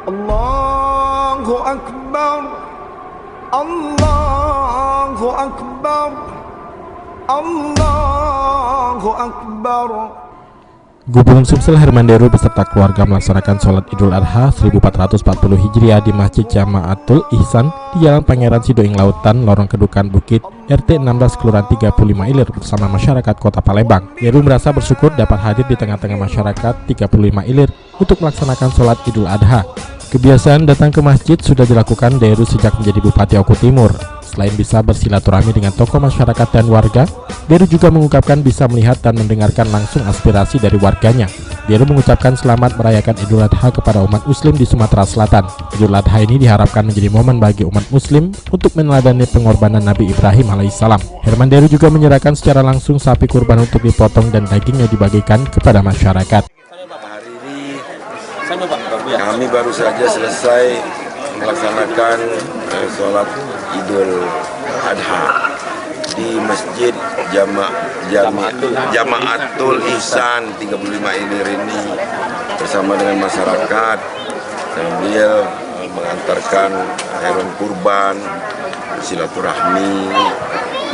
Allahu Akbar, Allahu Akbar, Allahu Akbar. Gubernur Sumsel Herman Deru beserta keluarga melaksanakan sholat Idul Adha 1440 Hijriah di Masjid Jamaatul Ihsan di Jalan Pangeran Sidoing Lautan, Lorong Kedukan Bukit, RT 16 Kelurahan 35 Ilir bersama masyarakat Kota Palembang. Deru merasa bersyukur dapat hadir di tengah-tengah masyarakat 35 Ilir untuk melaksanakan sholat Idul Adha. Kebiasaan datang ke masjid sudah dilakukan Deru sejak menjadi Bupati Oku Timur. Selain bisa bersilaturahmi dengan tokoh masyarakat dan warga, Deru juga mengungkapkan bisa melihat dan mendengarkan langsung aspirasi dari warganya. Deru mengucapkan selamat merayakan Idul Adha kepada umat muslim di Sumatera Selatan. Idul Adha ini diharapkan menjadi momen bagi umat muslim untuk meneladani pengorbanan Nabi Ibrahim alaihissalam. Herman Deru juga menyerahkan secara langsung sapi kurban untuk dipotong dan dagingnya dibagikan kepada masyarakat. Hari ini kami baru saja selesai melaksanakan sholat Idul Adha di Masjid Jamaatul Ihsan 35 Ilir ini bersama dengan masyarakat sambil mengantarkan hewan kurban, silaturahmi,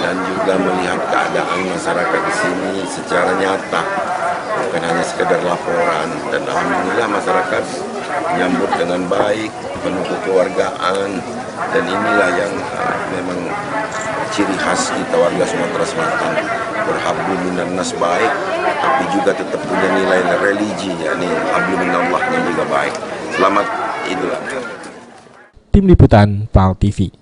dan juga melihat keadaan masyarakat di sini secara nyata, bukan hanya sekedar laporan. Dan alhamdulillah masyarakat menyambut dengan baik, penuh kekeluargaan, dan inilah yang memang ciri khas kita warga Sumatera Selatan, berhablu minan nas baik, tapi juga tetap punya nilai religi, yakni hablu minallah yang juga baik. Selamat Idul Adha. Tim Liputan PAL TV.